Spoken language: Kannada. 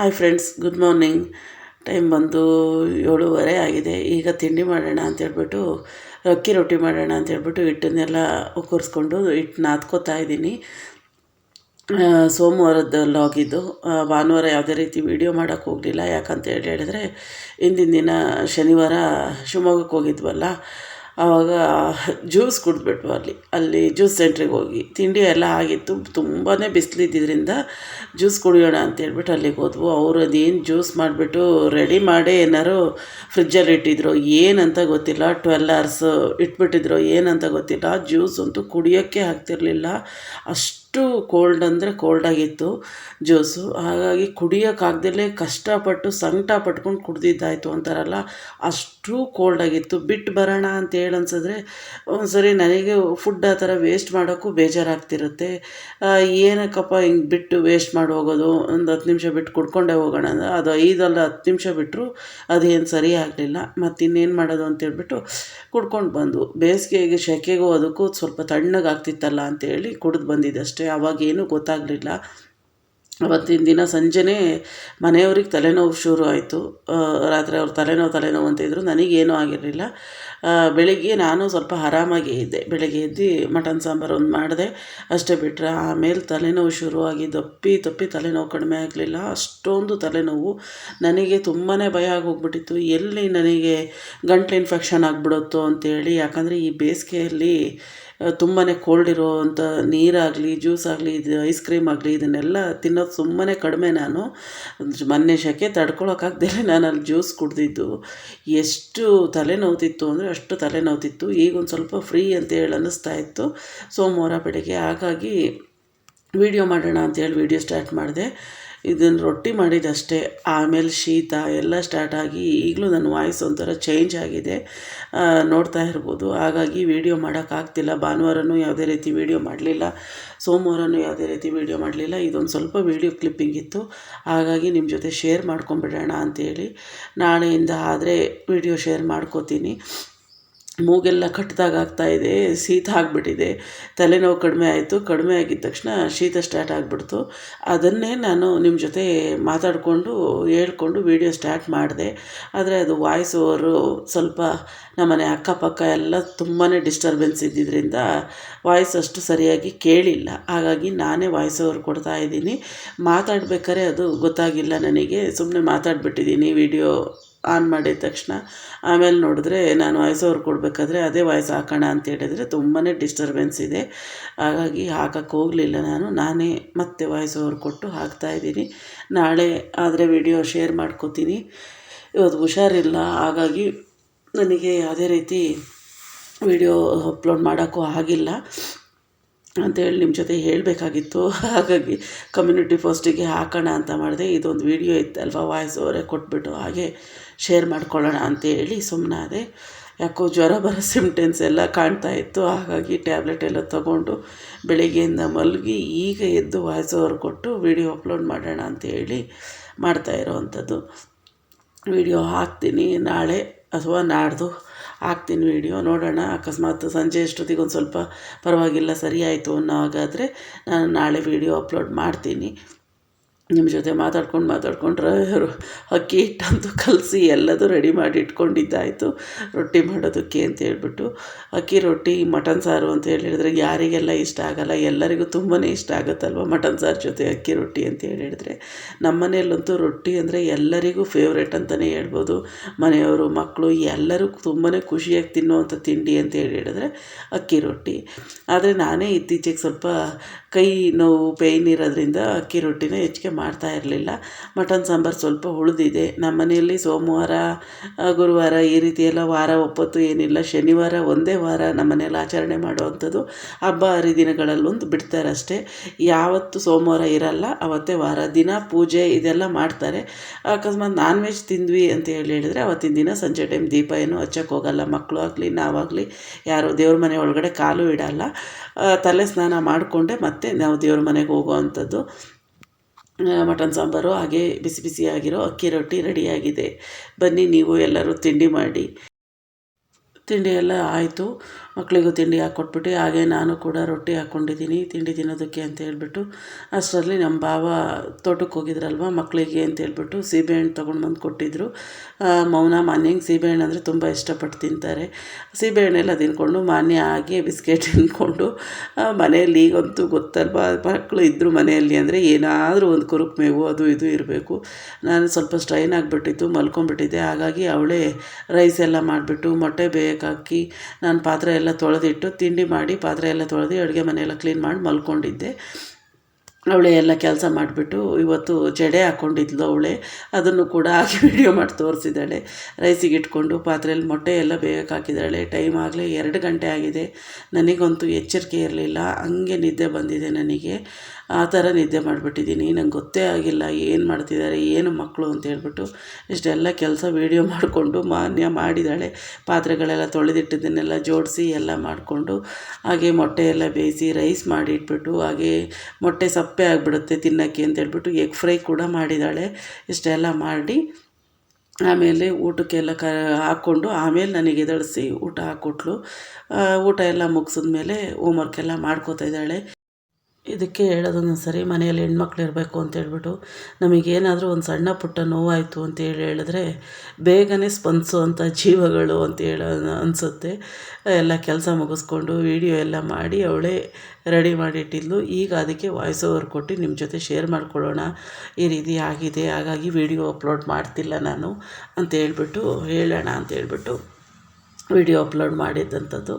Hi friends, good morning. Time ಬಂದು 7:30 ಆಗಿದೆ. ಈಗ ತಿಂಡಿ ಮಾಡೋಣ ಅಂತೇಳ್ಬಿಟ್ಟು ಅಕ್ಕಿ ರೊಟ್ಟಿ ಮಾಡೋಣ ಅಂತೇಳ್ಬಿಟ್ಟು ಹಿಟ್ಟನ್ನೆಲ್ಲ ಕೂರಿಸ್ಕೊಂಡು ಹಿಟ್ಟು ನಾದ್ಕೋತಾ ಇದ್ದೀನಿ. ಸೋಮವಾರದ ಲಾಗಿದ್ದು. ಭಾನುವಾರ ಯಾವುದೇ ರೀತಿ ವೀಡಿಯೋ ಮಾಡೋಕ್ಕೆ ಹೋಗಲಿಲ್ಲ. ಯಾಕಂತ ಹೇಳಿದ್ರೆ ಹಿಂದಿನ ದಿನ ಶನಿವಾರ ಶಿವಮೊಗ್ಗಕ್ಕೆ ಹೋಗಿದ್ವಲ್ಲ, ಆವಾಗ ಜ್ಯೂಸ್ ಕುಡಿದ್ಬಿಟ್ವು. ಅಲ್ಲಿ ಜ್ಯೂಸ್ ಸೆಂಟ್ರಿಗೆ ಹೋಗಿ ತಿಂಡಿ ಎಲ್ಲ ಆಗಿತ್ತು. ತುಂಬಾ ಬಿಸಿಲಿದ್ದರಿಂದ ಜ್ಯೂಸ್ ಕುಡಿಯೋಣ ಅಂತೇಳ್ಬಿಟ್ಟು ಅಲ್ಲಿಗೆ ಹೋದ್ವು. ಅವರು ಅದೇನು ಜ್ಯೂಸ್ ಮಾಡಿಬಿಟ್ಟು ರೆಡಿ ಮಾಡಿ ಏನಾರು ಫ್ರಿಜ್ಜಲ್ಲಿ ಇಟ್ಟಿದ್ರು, ಏನಂತ ಗೊತ್ತಿಲ್ಲ. 12 hours ಇಟ್ಬಿಟ್ಟಿದ್ರು, ಏನಂತ ಗೊತ್ತಿಲ್ಲ. ಜ್ಯೂಸ್ ಅಂತೂ ಕುಡಿಯೋಕ್ಕೆ ಆಗ್ತಿರಲಿಲ್ಲ. ಅಷ್ಟು ಕೋಲ್ಡ್ ಅಂದರೆ ಕೋಲ್ಡಾಗಿತ್ತು ಜ್ಯೂಸು. ಹಾಗಾಗಿ ಕುಡಿಯೋಕ್ಕಾಗ್ದಲೇ ಕಷ್ಟಪಟ್ಟು ಸಂಕಟ ಪಟ್ಕೊಂಡು ಕುಡ್ದಿದ್ದಾಯಿತು ಅಂತಾರಲ್ಲ, ಅಷ್ಟು ಕೋಲ್ಡಾಗಿತ್ತು. ಬಿಟ್ಟು ಬರೋಣ ಅಂತೇಳಿ ಅನ್ಸಿದ್ರೆ ಒಂದ್ಸರಿ ನನಗೆ ಫುಡ್ ಆ ಥರ ವೇಸ್ಟ್ ಮಾಡೋಕ್ಕೂ ಬೇಜಾರಾಗ್ತಿರುತ್ತೆ. ಏನಕ್ಕಪ್ಪ ಹಿಂಗೆ ಬಿಟ್ಟು ವೇಸ್ಟ್ ಮಾಡಿ ಹೋಗೋದು, ಒಂದು 10 ನಿಮಿಷ ಬಿಟ್ಟು ಕುಡ್ಕೊಂಡೇ ಹೋಗೋಣ ಅಂದರೆ ಅದು 5 ಅಲ್ಲ 10 ನಿಮಿಷ ಬಿಟ್ಟರು ಅದೇನು ಸರಿ ಆಗಲಿಲ್ಲ. ಮತ್ತು ಇನ್ನೇನು ಮಾಡೋದು ಅಂತೇಳ್ಬಿಟ್ಟು ಕುಡ್ಕೊಂಡು ಬಂದು, ಬೇಸಿಗೆಗೆ ಸೆಕೆಗೂ ಅದಕ್ಕೂ ಸ್ವಲ್ಪ ತಣ್ಣಗಾಗ್ತಿತ್ತಲ್ಲ ಅಂತೇಳಿ ಕುಡಿದು ಬಂದಿದ್ದೆ ಅಷ್ಟೇ. ಅವಾಗೇನೂ ಗೊತ್ತಾಗಲಿಲ್ಲ. ಅವತ್ತಿನ ದಿನ ಸಂಜೆನೇ ಮನೆಯವ್ರಿಗೆ ತಲೆನೋವು ಶುರು ಆಯಿತು. ರಾತ್ರಿ ಅವ್ರು ತಲೆನೋವು ಅಂತಿದ್ರು. ನನಗೇನೂ ಆಗಿರಲಿಲ್ಲ. ಬೆಳಿಗ್ಗೆ ನಾನು ಸ್ವಲ್ಪ ಆರಾಮಾಗೇ ಇದ್ದೆ. ಬೆಳಗ್ಗೆ ಎದ್ದು ಮಟನ್ ಸಾಂಬಾರು ಒಂದು ಮಾಡಿದೆ, ಅಷ್ಟೇ ಬಿಟ್ಟರೆ ಆಮೇಲೆ ತಲೆನೋವು ಶುರುವಾಗಿ ತಪ್ಪಿ ತಲೆನೋವು ಕಡಿಮೆ ಆಗಲಿಲ್ಲ. ಅಷ್ಟೊಂದು ತಲೆನೋವು. ನನಗೆ ತುಂಬಾ ಭಯ ಆಗೋಗ್ಬಿಟ್ಟಿತ್ತು, ಎಲ್ಲಿ ನನಗೆ ಗಂಟ್ಲು ಇನ್ಫೆಕ್ಷನ್ ಆಗಿಬಿಡುತ್ತೋ ಅಂತೇಳಿ. ಯಾಕಂದರೆ ಈ ಬೇಸಿಗೆಯಲ್ಲಿ ತುಂಬಾ ಕೋಲ್ಡ್ ಇರೋವಂಥ ನೀರಾಗಲಿ, ಜ್ಯೂಸ್ ಆಗಲಿ, ಇದು ಐಸ್ ಕ್ರೀಮ್ ಆಗಲಿ, ಇದನ್ನೆಲ್ಲ ತಿನ್ನೋದು ಸುಮ್ಮನೆ ಕಡಿಮೆ. ನಾನು ಮೊನ್ನೆ ಸೆಕೆ ತಡ್ಕೊಳಕ್ಕಾಗ್ದೇ ನಾನು ಅಲ್ಲಿ ಜ್ಯೂಸ್ ಕುಡ್ದಿದ್ದು. ಎಷ್ಟು ತಲೆನೋವ್ತಿತ್ತು ಅಂದರೆ ಅಷ್ಟು ತಲೆನೋವ್ತಿತ್ತು. ಈಗ ಒಂದು ಸ್ವಲ್ಪ ಫ್ರೀ ಅಂತೇಳಿ ಅನ್ನಿಸ್ತಾ ಇತ್ತು ಸೋಮವಾರ ಬೆಳಗ್ಗೆ. ಹಾಗಾಗಿ ವೀಡಿಯೋ ಮಾಡೋಣ ಅಂತೇಳಿ ವೀಡಿಯೋ ಸ್ಟಾರ್ಟ್ ಮಾಡಿದೆ. ಇದನ್ನು ರೊಟ್ಟಿ ಮಾಡಿದಷ್ಟೇ. ಆಮೇಲೆ ಶೀತ ಎಲ್ಲ ಸ್ಟಾರ್ಟ್ ಆಗಿ ಈಗಲೂ ನನ್ನ ವಾಯ್ಸ್ ಒಂಥರ ಚೇಂಜ್ ಆಗಿದೆ, ನೋಡ್ತಾ ಇರ್ಬೋದು. ಹಾಗಾಗಿ ವೀಡಿಯೋ ಮಾಡೋಕ್ಕಾಗ್ತಿಲ್ಲ. ಭಾನುವಾರನೂ ಯಾವುದೇ ರೀತಿ ವೀಡಿಯೋ ಮಾಡಲಿಲ್ಲ, ಸೋಮವಾರನೂ ಯಾವುದೇ ರೀತಿ ವೀಡಿಯೋ ಮಾಡಲಿಲ್ಲ. ಇದೊಂದು ಸ್ವಲ್ಪ ವೀಡಿಯೋ ಕ್ಲಿಪ್ಪಿಂಗ್ ಇತ್ತು, ಹಾಗಾಗಿ ನಿಮ್ಮ ಜೊತೆ ಶೇರ್ ಮಾಡ್ಕೊಂಬಿಡೋಣ ಅಂಥೇಳಿ. ನಾಳೆಯಿಂದ ಆದರೆ ವೀಡಿಯೋ ಶೇರ್ ಮಾಡ್ಕೋತೀನಿ. ಮೂಗೆಲ್ಲ ಕಟ್ಟಿದಾಗ ಆಗ್ತಾಯಿದೆ, ಶೀತ ಆಗಿಬಿಟ್ಟಿದೆ. ತಲೆನೋವು ಕಡಿಮೆ ಆಯಿತು. ಕಡಿಮೆ ಆಗಿದ್ದ ತಕ್ಷಣ ಶೀತ ಸ್ಟಾರ್ಟ್ ಆಗಿಬಿಡ್ತು. ಅದನ್ನೇ ನಾನು ನಿಮ್ಮ ಜೊತೆ ಮಾತಾಡಿಕೊಂಡು ಹೇಳ್ಕೊಂಡು ವೀಡಿಯೋ ಸ್ಟಾರ್ಟ್ ಮಾಡಿದೆ. ಆದರೆ ಅದು ವಾಯ್ಸ್ ಓವರು ಸ್ವಲ್ಪ ನಮ್ಮನೆ ಅಕ್ಕಪಕ್ಕ ಎಲ್ಲ ತುಂಬಾ ಡಿಸ್ಟರ್ಬೆನ್ಸ್ ಇದ್ದಿದ್ದರಿಂದ ವಾಯ್ಸ್ ಅಷ್ಟು ಸರಿಯಾಗಿ ಕೇಳಿಲ್ಲ. ಹಾಗಾಗಿ ನಾನೇ ವಾಯ್ಸ್ ಓವರ್ ಕೊಡ್ತಾಯಿದ್ದೀನಿ. ಮಾತಾಡ್ಬೇಕಾದ್ರೆ ಅದು ಗೊತ್ತಾಗಿಲ್ಲ ನನಗೆ. ಸುಮ್ಮನೆ ಮಾತಾಡ್ಬಿಟ್ಟಿದ್ದೀನಿ ವೀಡಿಯೋ ಆನ್ ಮಾಡಿದ ತಕ್ಷಣ. ಆಮೇಲೆ ನೋಡಿದ್ರೆ ನಾನು ವಾಯ್ಸ್ ಓವರ್ ಕೊಡಬೇಕಾದ್ರೆ ಅದೇ ವಾಯ್ಸ್ ಹಾಕೋಣ ಅಂತ ಹೇಳಿದರೆ ತುಂಬಾ ಡಿಸ್ಟರ್ಬೆನ್ಸ್ ಇದೆ. ಹಾಗಾಗಿ ಹಾಕಕ್ಕೆ ಹೋಗಲಿಲ್ಲ. ನಾನೇ ಮತ್ತೆ ವಾಯ್ಸ್ ಓವರ್ ಕೊಟ್ಟು ಹಾಕ್ತಾಯಿದ್ದೀನಿ. ನಾಳೆ ಆದರೆ ವಿಡಿಯೋ ಶೇರ್ ಮಾಡ್ಕೋತೀನಿ. ಇವತ್ತು ಹುಷಾರಿಲ್ಲ, ಹಾಗಾಗಿ ನನಗೆ ಯಾವುದೇ ರೀತಿ ವಿಡಿಯೋ ಅಪ್ಲೋಡ್ ಮಾಡೋಕ್ಕೂ ಆಗಿಲ್ಲ ಅಂತೇಳಿ ನಿಮ್ಮ ಜೊತೆ ಹೇಳಬೇಕಾಗಿತ್ತು. ಹಾಗಾಗಿ ಕಮ್ಯುನಿಟಿ ಪೋಸ್ಟಿಗೆ ಹಾಕೋಣ ಅಂತ ಮಾಡಿದೆ. ಇದೊಂದು ವೀಡಿಯೋ ಇತ್ತಲ್ವ, ವಾಯ್ಸ್ ಓವರೇ ಕೊಟ್ಬಿಟ್ಟು ಹಾಗೆ ಶೇರ್ ಮಾಡ್ಕೊಳ್ಳೋಣ ಅಂತೇಳಿ ಸುಮ್ಮನಾದೆ. ಯಾಕೋ ಜ್ವರ ಬರೋ ಸಿಮ್ಟಮ್ಸ್ ಎಲ್ಲ ಕಾಣ್ತಾ ಇತ್ತು. ಹಾಗಾಗಿ ಟ್ಯಾಬ್ಲೆಟ್ ಎಲ್ಲ ತೊಗೊಂಡು ಬೆಳಿಗ್ಗೆಯಿಂದ ಮಲಗಿ ಈಗ ಎದ್ದು ವಾಯ್ಸ್ ಓವರ್ ಕೊಟ್ಟು ವೀಡಿಯೋ ಅಪ್ಲೋಡ್ ಮಾಡೋಣ ಅಂತೇಳಿ ಮಾಡ್ತಾ ಇರೋವಂಥದ್ದು. ವೀಡಿಯೋ ಹಾಕ್ತೀನಿ ನಾಳೆ ಅಥವಾ ನಾಡ್ದು ಹಾಕ್ತೀನಿ ವೀಡಿಯೋ. ನೋಡೋಣ, ಅಕಸ್ಮಾತ್ ಸಂಜೆ ಅಷ್ಟೊತ್ತಿಗೆ ಒಂದು ಸ್ವಲ್ಪ ಪರವಾಗಿಲ್ಲ, ಸರಿ ಆಯಿತು ಅನ್ನೋ ಹಾಗಾದರೆ ನಾನು ನಾಳೆ ವೀಡಿಯೋ ಅಪ್ಲೋಡ್ ಮಾಡ್ತೀನಿ. ನಿಮ್ಮ ಜೊತೆ ಮಾತಾಡ್ಕೊಂಡ್ರೆ ಅಕ್ಕಿ ಹಿಟ್ಟಂತೂ ಕಲಸಿ ಎಲ್ಲದೂ ರೆಡಿ ಮಾಡಿ ಇಟ್ಕೊಂಡಿದ್ದಾಯಿತು ರೊಟ್ಟಿ ಮಾಡೋದಕ್ಕೆ ಅಂತ ಹೇಳ್ಬಿಟ್ಟು. ಅಕ್ಕಿ ರೊಟ್ಟಿ ಮಟನ್ ಸಾರು ಅಂತ ಹೇಳಿದರೆ ಯಾರಿಗೆಲ್ಲ ಇಷ್ಟ ಆಗಲ್ಲ, ಎಲ್ಲರಿಗೂ ತುಂಬಾ ಇಷ್ಟ ಆಗುತ್ತಲ್ವ ಮಟನ್ ಸಾರು ಜೊತೆ ಅಕ್ಕಿ ರೊಟ್ಟಿ ಅಂತ ಹೇಳಿದರೆ. ನಮ್ಮ ಮನೆಯಲ್ಲಂತೂ ರೊಟ್ಟಿ ಅಂದರೆ ಎಲ್ಲರಿಗೂ ಫೇವ್ರೇಟ್ ಅಂತಲೇ ಹೇಳ್ಬೋದು. ಮನೆಯವರು, ಮಕ್ಕಳು ಎಲ್ಲರೂ ತುಂಬಾ ಖುಷಿಯಾಗಿ ತಿನ್ನುವಂಥ ತಿಂಡಿ ಅಂತ ಹೇಳಿದರೆ ಅಕ್ಕಿ ರೊಟ್ಟಿ. ಆದರೆ ನಾನೇ ಇತ್ತೀಚೆಗೆ ಸ್ವಲ್ಪ ಕೈ ನೋವು ಪೇಯ್ನ್ ಇರೋದ್ರಿಂದ ಅಕ್ಕಿ ರೊಟ್ಟಿನ ಹೆಚ್ಚಿಗೆ ಮಾಡ್ತಾ ಇರಲಿಲ್ಲ. ಮಟನ್ ಸಾಂಬಾರು ಸ್ವಲ್ಪ ಉಳಿದಿದೆ. ನಮ್ಮ ಮನೆಯಲ್ಲಿ ಸೋಮವಾರ, ಗುರುವಾರ ಈ ರೀತಿ ಎಲ್ಲ ವಾರ ಒಪ್ಪತ್ತು ಏನಿಲ್ಲ. ಶನಿವಾರ ಒಂದೇ ವಾರ ನಮ್ಮ ಮನೆಯಲ್ಲಿ ಆಚರಣೆ ಮಾಡುವಂಥದ್ದು. ಹಬ್ಬ ಹರಿದಿನಗಳಲ್ಲೊಂದು ಬಿಡ್ತಾರೆ ಅಷ್ಟೇ. ಯಾವತ್ತು ಸೋಮವಾರ ಇರಲ್ಲ ಅವತ್ತೇ ವಾರ. ದಿನ ಪೂಜೆ ಇದೆಲ್ಲ ಮಾಡ್ತಾರೆ. ಅಕಸ್ಮಾತ್ ನಾನ್ ವೆಜ್ ತಿಂದ್ವಿ ಅಂತ ಹೇಳಿದರೆ ಅವತ್ತಿನ ದಿನ ಸಂಜೆ ಟೈಮ್ ದೀಪ ಏನು ಹಚ್ಚಕ್ಕೆ ಹೋಗಲ್ಲ. ಮಕ್ಕಳು ಆಗಲಿ ನಾವಾಗಲಿ ಯಾರು ದೇವ್ರ ಮನೆ ಒಳಗಡೆ ಕಾಲು ಇಡಲ್ಲ. ತಲೆ ಸ್ನಾನ ಮಾಡಿಕೊಂಡೆ ಮತ್ತೆ ನಾವು ದೇವ್ರ ಮನೆಗೆ ಹೋಗುವಂಥದ್ದು. ಮಟನ್ ಸಾಂಬಾರು ಹಾಗೆ ಬಿಸಿ ಬಿಸಿಯಾಗಿರೋ ಅಕ್ಕಿ ರೊಟ್ಟಿ ರೆಡಿಯಾಗಿದೆ. ಬನ್ನಿ ನೀವು ಎಲ್ಲರೂ ತಿಂಡಿ ಮಾಡಿ. ತಿಂಡಿ ಎಲ್ಲ ಆಯಿತು. ಮಕ್ಕಳಿಗೂ ತಿಂಡಿ ಹಾಕ್ಕೊಟ್ಬಿಟ್ಟು ಹಾಗೆ ನಾನು ಕೂಡ ರೊಟ್ಟಿ ಹಾಕ್ಕೊಂಡಿದ್ದೀನಿ ತಿಂಡಿ ತಿನ್ನೋದಕ್ಕೆ ಅಂತ ಹೇಳ್ಬಿಟ್ಟು. ಅಷ್ಟರಲ್ಲಿ ನಮ್ಮ ಭಾವ ತೋಟಕ್ಕೆ ಹೋಗಿದ್ರಲ್ವ ಮಕ್ಕಳಿಗೆ ಅಂತ ಹೇಳ್ಬಿಟ್ಟು ಸೀಬೆಹಣ್ಣು ತೊಗೊಂಡು ಬಂದು ಕೊಟ್ಟಿದ್ದರು. ಮೌನ ಮಾನ್ಯಂಗೆ ಸೀಬೆಹಣ್ಣು ಅಂದರೆ ತುಂಬ ಇಷ್ಟಪಟ್ಟು ತಿಂತಾರೆ. ಸೀಬೆಹಣ್ಣೆಲ್ಲ ತಿಂದ್ಕೊಂಡು ಮಾನ್ಯ ಆಗಿ ಬಿಸ್ಕೆಟ್ ತಿಂದ್ಕೊಂಡು ಮನೆಯಲ್ಲಿ ಈಗಂತೂ ಗೊತ್ತಲ್ವ ಮಕ್ಕಳು ಇದ್ದರು ಮನೆಯಲ್ಲಿ ಅಂದರೆ ಏನಾದರೂ ಒಂದು ಕುರುಕು ಮೇವು ಅದು ಇದು ಇರಬೇಕು. ನಾನು ಸ್ವಲ್ಪ ಸ್ಟ್ರೈನ್ ಆಗಿಬಿಟ್ಟಿತ್ತು, ಮಲ್ಕೊಂಡ್ಬಿಟ್ಟಿದ್ದೆ. ಹಾಗಾಗಿ ಅವಳೇ ರೈಸ್ ಎಲ್ಲ ಮಾಡಿಬಿಟ್ಟು ಮೊಟ್ಟೆ ಬೇಯಕ್ಕೆ ಹಾಕಿ ನಾನು ಪಾತ್ರೆ ಎಲ್ಲ ತೊಳೆದಿಟ್ಟು ತಿಂಡಿ ಮಾಡಿ ಪಾತ್ರೆ ಎಲ್ಲ ತೊಳೆದು ಅಡುಗೆ ಮನೆಯೆಲ್ಲ ಕ್ಲೀನ್ ಮಾಡಿ ಮಲ್ಕೊಂಡಿದ್ದೆ. ಅವಳೇ ಎಲ್ಲ ಕೆಲಸ ಮಾಡಿಬಿಟ್ಟು ಇವತ್ತು ಜಡೆ ಹಾಕ್ಕೊಂಡಿದ್ಲು ಅವಳೇ, ಅದನ್ನು ಕೂಡ ಹಾಕಿ ವಿಡಿಯೋ ಮಾಡಿ ತೋರಿಸಿದ್ದಾಳೆ. ರೈಸಿಗೆ ಇಟ್ಕೊಂಡು ಪಾತ್ರೆಯಲ್ಲಿ ಮೊಟ್ಟೆ ಎಲ್ಲ ಬೇಯಕ್ಕೆ ಹಾಕಿದ್ದಾಳೆ. ಟೈಮ್ ಆಗಲೇ 2 ಗಂಟೆ ಆಗಿದೆ. ನನಗಂತೂ ಎಚ್ಚರಿಕೆ ಇರಲಿಲ್ಲ, ಹಂಗೆ ನಿದ್ದೆ ಬಂದಿದೆ ನನಗೆ. ಆ ಥರ ನಿದ್ದೆ ಮಾಡಿಬಿಟ್ಟಿದ್ದೀನಿ. ನಂಗೆ ಗೊತ್ತೇ ಆಗಿಲ್ಲ ಏನು ಮಾಡ್ತಿದ್ದಾರೆ ಏನು ಮಕ್ಕಳು ಅಂತ ಹೇಳ್ಬಿಟ್ಟು ಇಷ್ಟೆಲ್ಲ ಕೆಲಸ ವೀಡಿಯೋ ಮಾಡಿಕೊಂಡು ಮಾನ್ಯ ಮಾಡಿದ್ದಾಳೆ. ಪಾತ್ರೆಗಳೆಲ್ಲ ತೊಳೆದಿಟ್ಟಿದ್ದನ್ನೆಲ್ಲ ಜೋಡಿಸಿ ಎಲ್ಲ ಮಾಡಿಕೊಂಡು ಹಾಗೆ ಮೊಟ್ಟೆ ಎಲ್ಲ ಬೇಯಿಸಿ ರೈಸ್ ಮಾಡಿ ಇಟ್ಬಿಟ್ಟು ಹಾಗೆ ಮೊಟ್ಟೆ ಸಪ್ಪೆ ಆಗಿಬಿಡುತ್ತೆ ತಿನ್ನೋಕ್ಕೆ ಅಂತ ಹೇಳ್ಬಿಟ್ಟು ಎಗ್ ಫ್ರೈ ಕೂಡ ಮಾಡಿದ್ದಾಳೆ. ಇಷ್ಟೆಲ್ಲ ಮಾಡಿ ಆಮೇಲೆ ಊಟಕ್ಕೆಲ್ಲ ಹಾಕ್ಕೊಂಡು ಆಮೇಲೆ ನನಗೆ ಎದ್ದೇಳಿಸಿ ಊಟ ಹಾಕ್ಕೊಟ್ಲು. ಊಟ ಎಲ್ಲ ಮುಗಿಸಿದ್ಮೇಲೆ ಹೋಮ್ವರ್ಕ್ ಎಲ್ಲ ಮಾಡ್ಕೋತಾ ಇದ್ದಾಳೆ. ಇದಕ್ಕೆ ಹೇಳೋದೊಂದು ಸರಿ ಮನೆಯಲ್ಲಿ ಹೆಣ್ಮಕ್ಳು ಇರಬೇಕು ಅಂತ ಹೇಳ್ಬಿಟ್ಟು ನಮಗೇನಾದರೂ ಒಂದು ಸಣ್ಣ ಪುಟ್ಟ ನೋವಾಯಿತು ಅಂತೇಳಿ ಹೇಳಿದ್ರೆ ಬೇಗನೆ ಸ್ಪಂದಿಸುವಂಥ ಜೀವಗಳು ಅಂತ ಅನಿಸುತ್ತೆ. ಎಲ್ಲ ಕೆಲಸ ಮುಗಿಸ್ಕೊಂಡು ವೀಡಿಯೋ ಎಲ್ಲ ಮಾಡಿ ಅವಳೇ ರೆಡಿ ಮಾಡಿಟ್ಟಿದ್ಲು. ಈಗ ಅದಕ್ಕೆ ವಾಯ್ಸ್ ಓವರ್ ಕೊಟ್ಟು ನಿಮ್ಮ ಜೊತೆ ಶೇರ್ ಮಾಡ್ಕೊಳ್ಳೋಣ, ಈ ರೀತಿ ಆಗಿದೆ ಹಾಗಾಗಿ ವೀಡಿಯೋ ಅಪ್ಲೋಡ್ ಮಾಡ್ತಿಲ್ಲ ನಾನು ಅಂತ ಹೇಳ್ಬಿಟ್ಟು ಹೇಳೋಣ ಅಂತ ಹೇಳ್ಬಿಟ್ಟು ವೀಡಿಯೋ ಅಪ್ಲೋಡ್ ಮಾಡಿದ್ದಂಥದ್ದು.